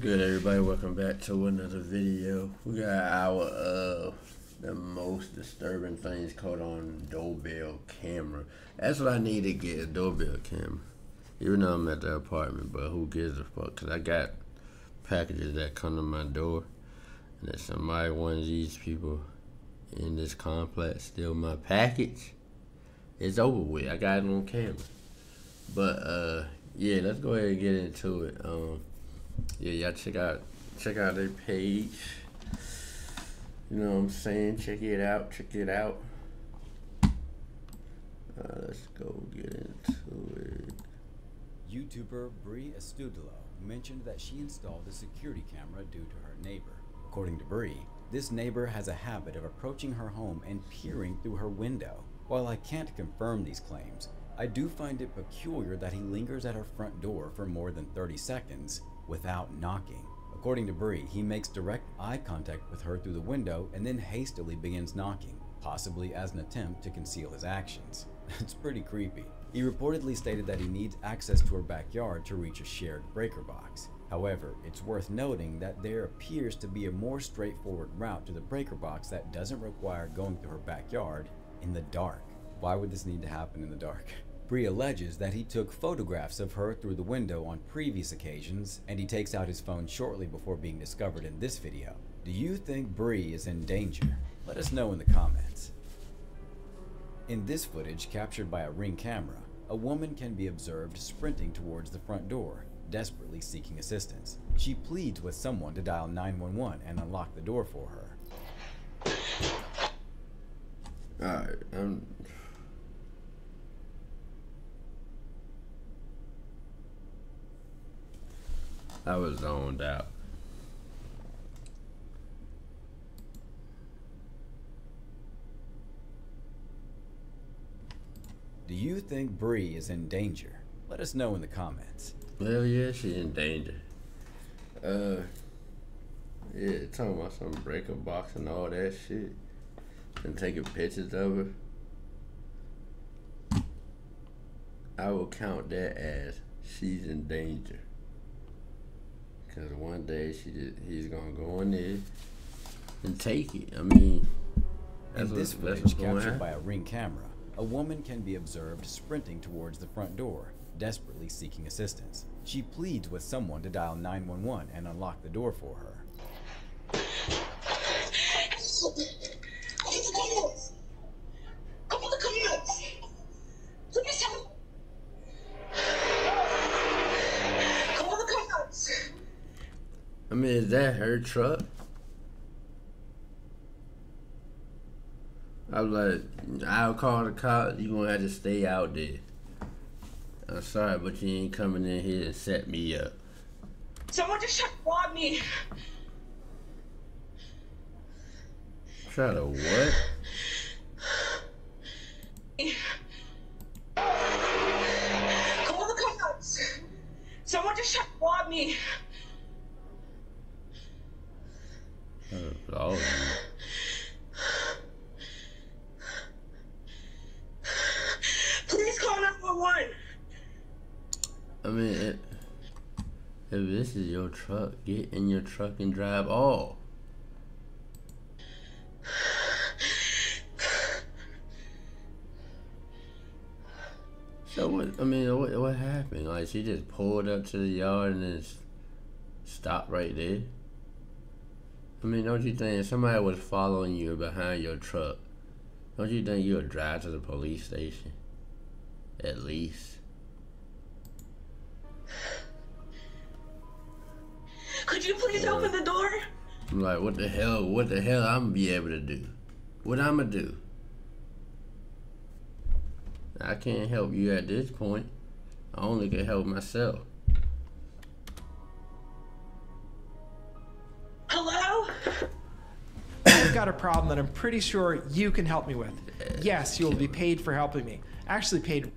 Good, everybody? Welcome back to another video. We got our the most disturbing things caught on doorbell camera. That's what I need to get, a doorbell camera. Even though I'm at the apartment, but who gives a fuck? Cause I got packages that come to my door, and if somebody, one of these people in this complex, steal my package, it's over with. I got it on camera. But yeah, let's go ahead and get into it. Yeah, y'all check out their page. You know what I'm saying? Check it out. Let's go get into it. YouTuber Brie Estudillo mentioned that she installed a security camera due to her neighbor. According to Brie, this neighbor has a habit of approaching her home and peering through her window. While I can't confirm these claims, I do find it peculiar that he lingers at her front door for more than 30 seconds without knocking. According to Brie, he makes direct eye contact with her through the window and then hastily begins knocking, possibly as an attempt to conceal his actions. It's pretty creepy. He reportedly stated that he needs access to her backyard to reach a shared breaker box. However, it's worth noting that there appears to be a more straightforward route to the breaker box that doesn't require going through her backyard in the dark. Why would this need to happen in the dark? Brie alleges that he took photographs of her through the window on previous occasions, and he takes out his phone shortly before being discovered in this video. Do you think Brie is in danger? Let us know in the comments. In this footage captured by a Ring camera, a woman can be observed sprinting towards the front door, desperately seeking assistance. She pleads with someone to dial 911 and unlock the door for her. Alright, I was zoned out. Do you think Brie is in danger? Let us know in the comments. Well, yeah, she's in danger. Yeah, talking about some breaker box and all that shit, and taking pictures of her. I will count that as she's in danger. Cause one day he's gonna go in there and take it. I mean, in this footage captured by a Ring camera, a woman can be observed sprinting towards the front door, desperately seeking assistance. She pleads with someone to dial 911 and unlock the door for her. I mean, is that her truck? I was like, I'll call the cops. You gonna have to stay out there. I'm sorry, but you ain't coming in here and set me up. Someone just tried to rob me. Try to what? Call the cops. Someone just tried to rob me. Oh. Please call 911. I mean, if this is your truck, get in your truck and drive off. So what? I mean, what happened? Like, she just pulled up to the yard and then stopped right there. I mean, don't you think if somebody was following you behind your truck, don't you think you would drive to the police station? At least. Could you please open the door? I'm like, what the hell I'm gonna be able to do? What I'm gonna do? I can't help you at this point. I only can help myself. Hello? I've got a problem that I'm pretty sure you can help me with. Yes, you will be paid for helping me. Actually paid.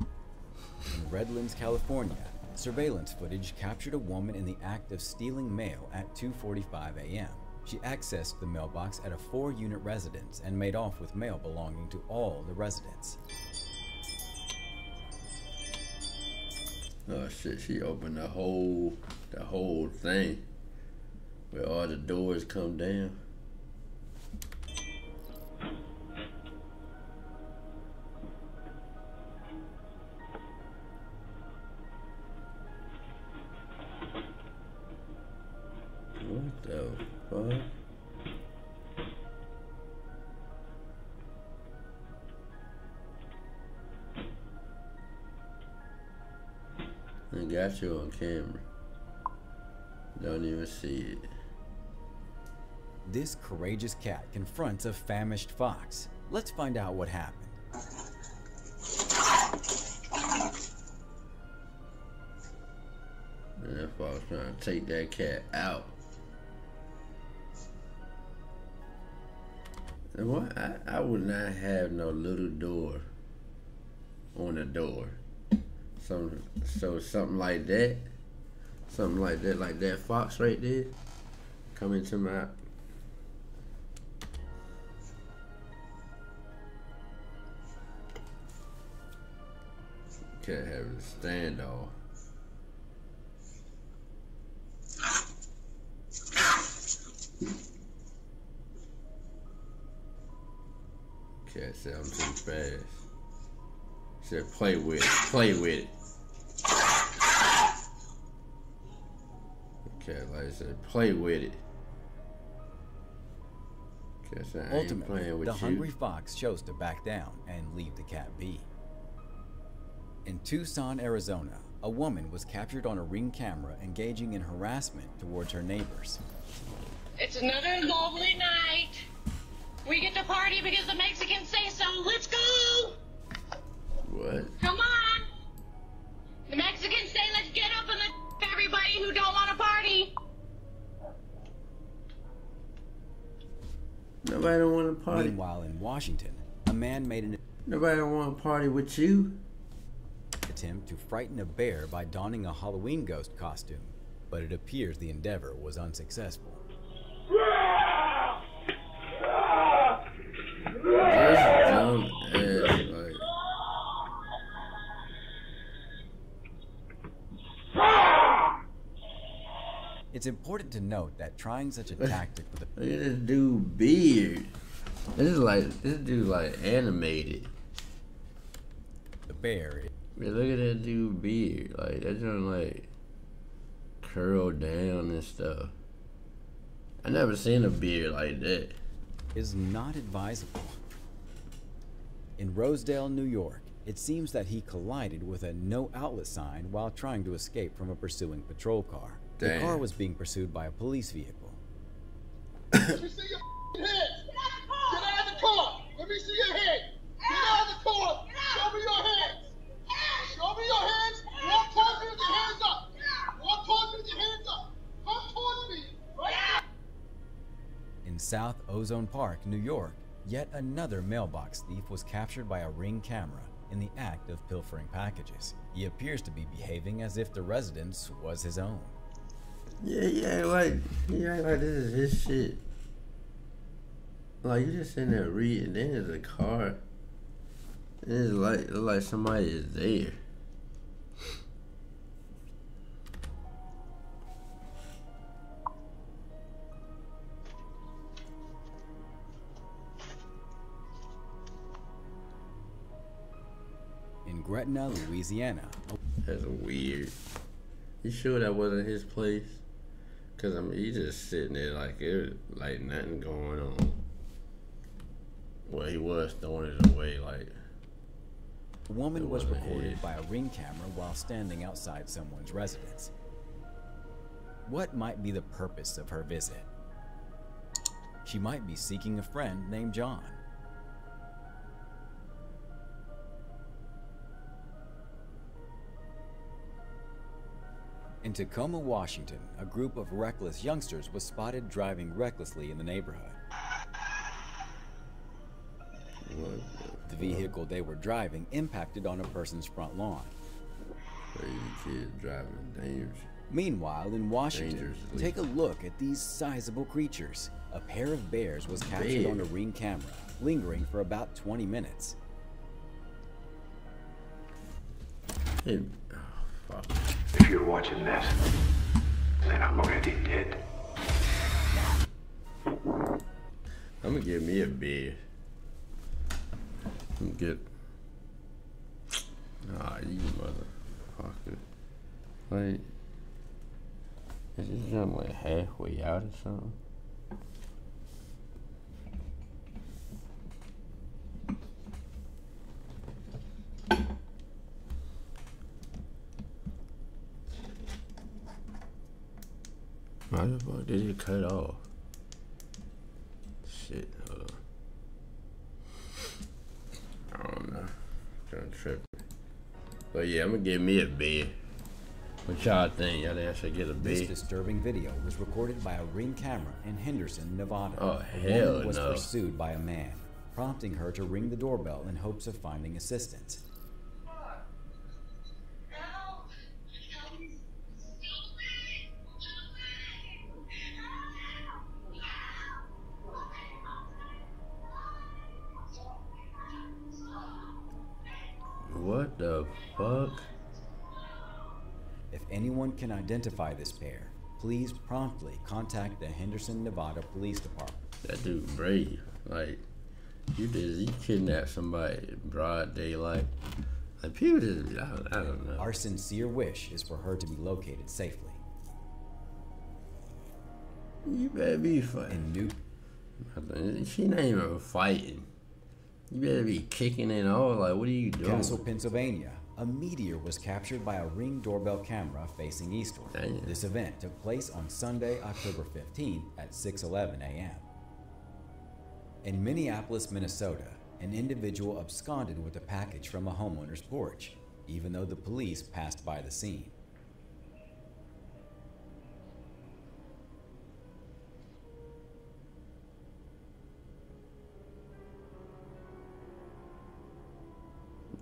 In Redlands, California, surveillance footage captured a woman in the act of stealing mail at 2:45 a.m. She accessed the mailbox at a 4-unit residence and made off with mail belonging to all the residents. Oh shit, she opened the whole The whole thing. Where all the doors come down. What the fuck? I got you on camera. Don't even see it. This courageous cat confronts a famished fox. Let's find out what happened. And that fox trying to take that cat out. And what? I would not have no little door on the door. So something like that, like that fox right there, come into my. Can't have a standoff. Cat said I'm too fast. Said play with it, play with it. Cat like I said, play with it. Cat said I ain't Ultimately, playing with the you. hungry fox chose to back down and leave the cat be. In Tucson, Arizona, a woman was captured on a Ring camera engaging in harassment towards her neighbors. It's another lovely night. We get to party because the Mexicans say so. Let's go. What? Come on. The Mexicans say let's get up and let's everybody who don't want to party. Nobody don't want to party. Meanwhile, in Washington, a man made an Nobody don't want to party with you. attempt to frighten a bear by donning a Halloween ghost costume, but it appears the endeavor was unsuccessful. Just dumb ass, like. It's important to note that trying such a tactic with a Look at this dude beard. This dude like animated. bear, Man, look at that dude beard. Like that joint like curled down and stuff. I never seen a beard like that. is not advisable. In Rosedale, New York, it seems that he collided with a no outlet sign while trying to escape from a pursuing patrol car. The Damn. car was being pursued by a police vehicle. Let me see your hands. Get out of the car. Let me see your hands. Get out of the car. Show me your hands. Show me your hands. Walk towards me with your hands up. Walk towards me with your hands up. Come towards me. Right now. In South Ozone Park, New York, yet another mailbox thief was captured by a Ring camera in the act of pilfering packages. He appears to be behaving as if the residence was his own. Yeah, like this is his shit. Like you just sitting there reading, then there's a car. And it's like somebody is there. In Gretna, Louisiana, That's weird. You sure that wasn't his place? Cause I mean, he just sitting there like it was like nothing going on. Well, he was throwing it away like. a woman It was wasn't recorded his. by a Ring camera while standing outside someone's residence. What might be the purpose of her visit? She might be seeking a friend named John. In Tacoma, Washington, a group of reckless youngsters was spotted driving recklessly in the neighborhood. What The vehicle they were driving impacted on a person's front lawn. crazy kid driving dangerous. Meanwhile, in Washington, Dangerously. take a look at these sizable creatures. A pair of bears was captured on a Ring camera, lingering for about 20 minutes. Hey, oh, fuck. If you're watching this, then I'm already dead. I'm gonna get me a bed. I'm gonna get. Ah, you motherfucker. Like, is this jump like halfway out or something? Why the fuck did it cut off? Shit, hold on. I don't know. Trying to trip. But yeah, I'm gonna get me a bed. What y'all think? Y'all think I should get a This bed? disturbing video was recorded by a Ring camera in Henderson, Nevada. Oh, A hell woman was no. pursued by a man, prompting her to ring the doorbell in hopes of finding assistance. What the fuck? If anyone can identify this pair, please promptly contact the Henderson, Nevada Police Department. That dude brave. Like, you kidnapped somebody in broad daylight. Like, people just, I don't know. Our sincere wish is for her to be located safely. You better be fighting. In New She not even fighting. You better be kicking it all. Like, what are you doing? Castle, Pennsylvania, a meteor was captured by a Ring doorbell camera facing eastward. Damn. This event took place on Sunday, October 15th at 6:11 a.m. In Minneapolis, Minnesota, an individual absconded with a package from a homeowner's porch, even though the police passed by the scene.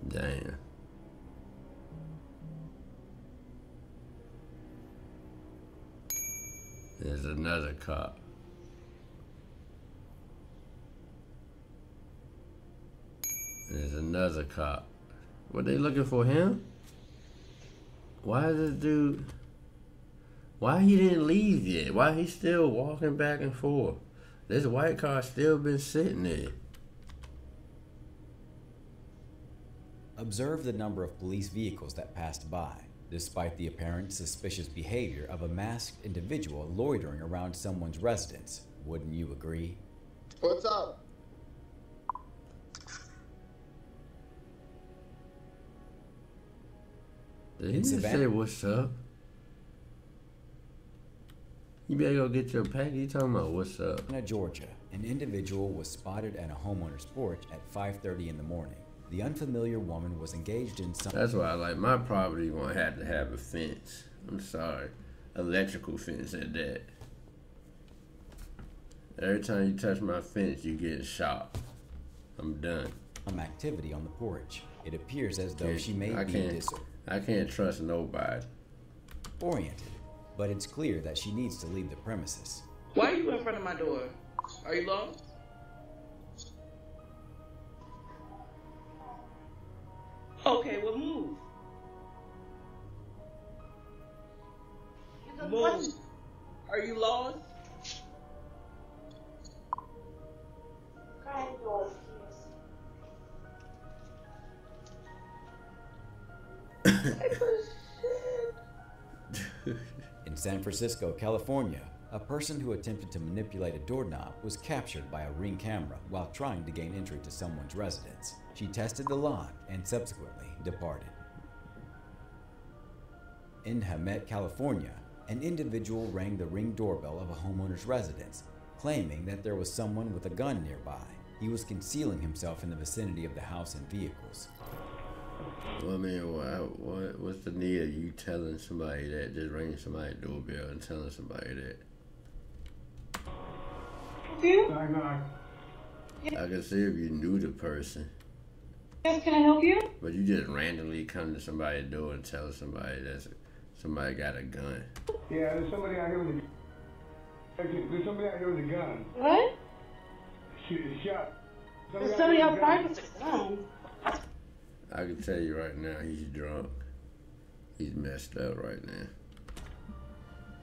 Damn. There's another cop. There's another cop. What, they looking for him? Why is this dude... Why he didn't leave yet? Why he still walking back and forth? This white car still been sitting there. Observe the number of police vehicles that passed by, despite the apparent suspicious behavior of a masked individual loitering around someone's residence. Wouldn't you agree? What's up? Did he In just Savannah- say what's up? You better go get your package. You talking about what's up? In Georgia, an individual was spotted at a homeowner's porch at 5:30 in the morning. The unfamiliar woman was engaged in some... That's why I like my property gonna have to have a fence. I'm sorry. Electrical fence at that. Every time you touch my fence, you get shot. I'm done. activity on the porch. It appears as though she may be I can't trust nobody. disoriented, but it's clear that she needs to leave the premises. Why are you in front of my door? Are you lost? Okay, well move. Move. Are you lost? In San Francisco, California, a person who attempted to manipulate a doorknob was captured by a Ring camera while trying to gain entry to someone's residence. She tested the lock and subsequently departed. In Hemet, California, an individual rang the Ring doorbell of a homeowner's residence, claiming that there was someone with a gun nearby. He was concealing himself in the vicinity of the house and vehicles. Well, I mean, what's the need of you telling somebody that, just ringing somebody's doorbell and telling somebody that? I can see if you knew the person. Yes, can I help you? But you just randomly come to somebody's door and tell somebody that somebody got a gun. Yeah, there's somebody out here with a there's somebody out here with a gun. What? Shot. There's somebody outside with a gun. I can tell you right now, he's drunk. He's messed up right now.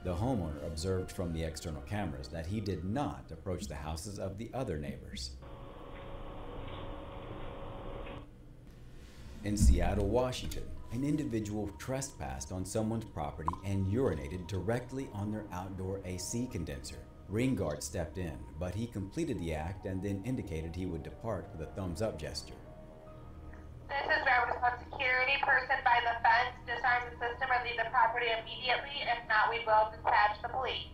The homeowner observed from the external cameras that he did not approach the houses of the other neighbors. In Seattle, Washington, an individual trespassed on someone's property and urinated directly on their outdoor AC condenser. Ring guard stepped in, but he completed the act and then indicated he would depart with a thumbs-up gesture. This is where we put security person by the fence, disarm the system, and leave the property immediately. If not, we will dispatch the police.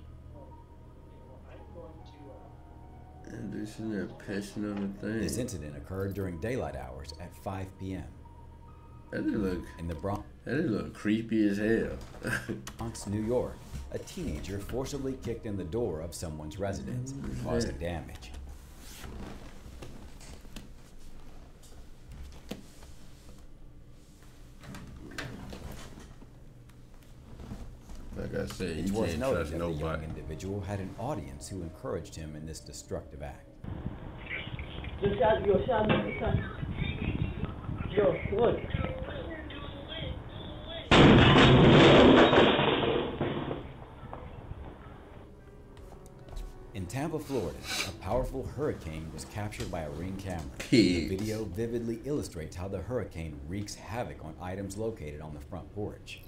And this is there pissing on the thing. This incident occurred during daylight hours at 5 p.m. That look. in the Bronx, That look creepy as hell. New York. A teenager forcibly kicked in the door of someone's residence, causing damage. Like I said, It's you worth can't noting trust that the young nobody. individual had an audience who encouraged him in this destructive act. Yo, look. In Tampa, Florida, a powerful hurricane was captured by a Ring camera. Pigs. The video vividly illustrates how the hurricane wreaks havoc on items located on the front porch.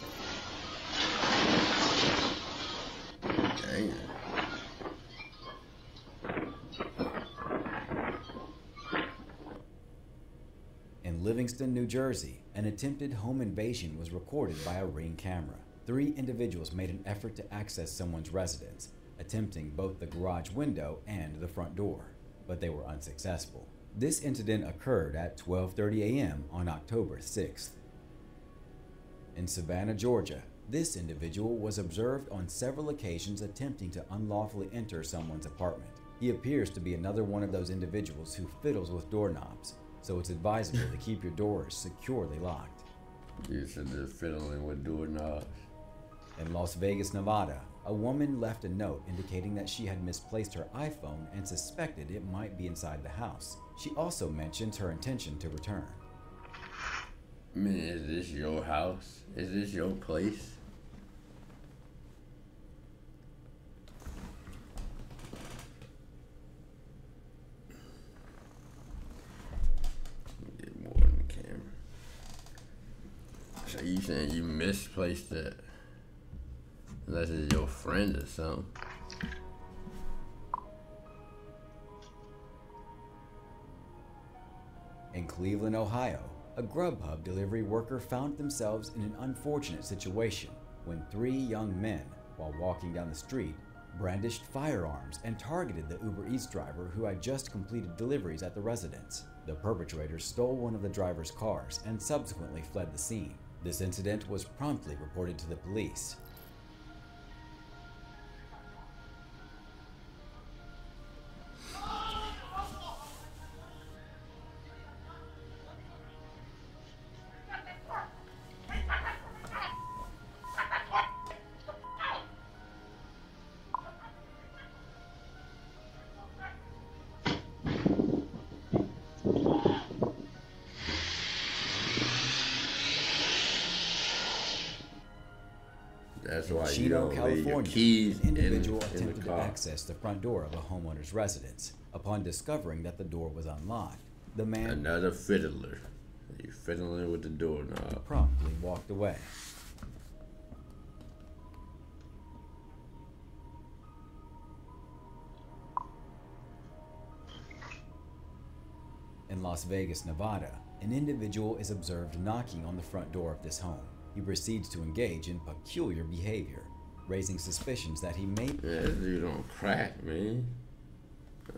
Damn. In Livingston, New Jersey, an attempted home invasion was recorded by a Ring camera. 3 individuals made an effort to access someone's residence, attempting both the garage window and the front door, but they were unsuccessful. This incident occurred at 12:30 a.m. on October 6th. In Savannah, Georgia, this individual was observed on several occasions attempting to unlawfully enter someone's apartment. He appears to be another one of those individuals who fiddles with doorknobs, so it's advisable to keep your doors securely locked. You said they're fiddling with doorknobs. In Las Vegas, Nevada, a woman left a note indicating that she had misplaced her iPhone and suspected it might be inside the house. She also mentioned her intention to return. I mean, is this your house? Is this your place? Get more on the camera. So you saying you misplaced it? Unless it's your friend or something. In Cleveland, Ohio, a Grubhub delivery worker found themselves in an unfortunate situation when 3 young men, while walking down the street, brandished firearms and targeted the Uber Eats driver who had just completed deliveries at the residence. The perpetrators stole one of the driver's cars and subsequently fled the scene. This incident was promptly reported to the police. That's why you Chino, don't leave your California, keys an individual in the attempted to car. access the front door of a homeowner's residence. Upon discovering that the door was unlocked, the man Another fiddler. You fiddling with the doorknob. promptly walked away. In Las Vegas, Nevada, an individual is observed knocking on the front door of this home. He proceeds to engage in peculiar behavior, raising suspicions that he may Yeah, this dude on crack, man.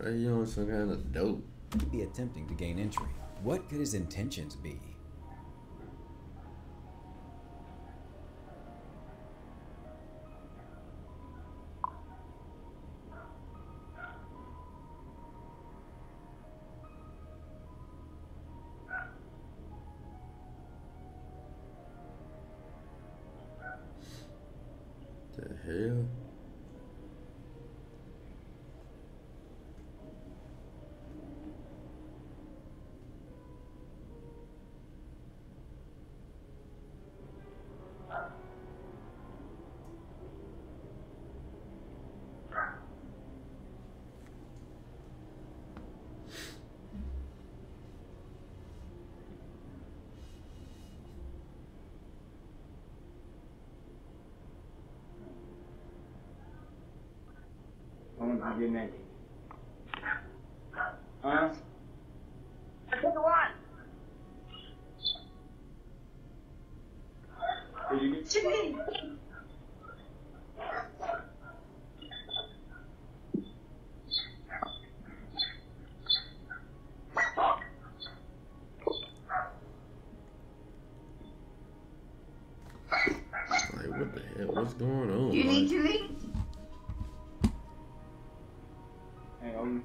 Are you on some kind of dope? be attempting to gain entry. What could his intentions be? The hell? get naked. Huh? What do you want? Did you get Chicken. Like, what the hell? What's going on? You need Like, to leave. Hang on.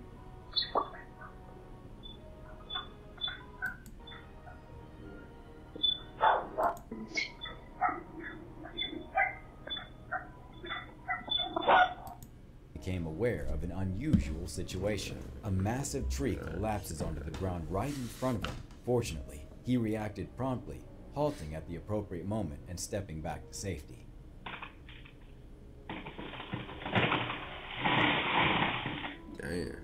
Became aware of an unusual situation. A massive tree collapses onto the ground right in front of him. Fortunately, he reacted promptly, halting at the appropriate moment and stepping back to safety. damn.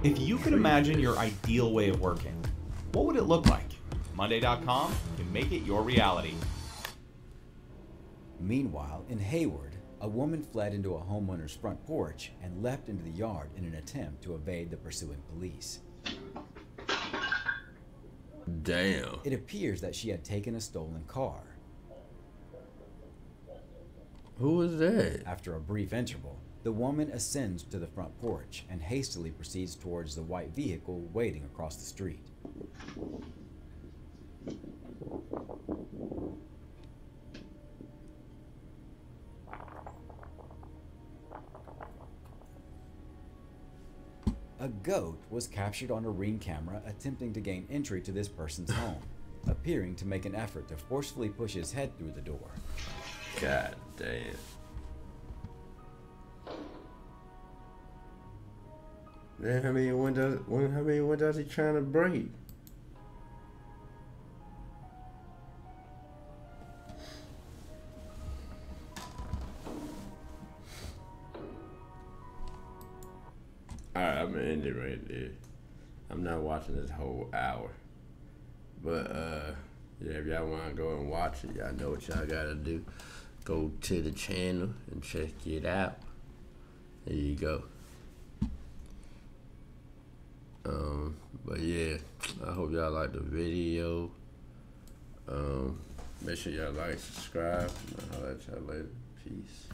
If you could imagine your ideal way of working, what would it look like? Monday.com can make it your reality. Meanwhile, in Hayward, a woman fled into a homeowner's front porch and leapt into the yard in an attempt to evade the pursuing police. Damn. It appears that she had taken a stolen car. Who was that? After a brief interval, the woman ascends to the front porch and hastily proceeds towards the white vehicle waiting across the street. A goat was captured on a Ring camera attempting to gain entry to this person's home, appearing to make an effort to forcefully push his head through the door. God damn. Man, how many windows he trying to break? Alright, I'm gonna end it right there. I'm not watching this whole hour. But yeah, if y'all wanna go and watch it, y'all know what y'all gotta do. Go to the channel and check it out. There you go. But yeah, I hope y'all like the video. Make sure y'all like, subscribe, and I'll let y'all later. Peace.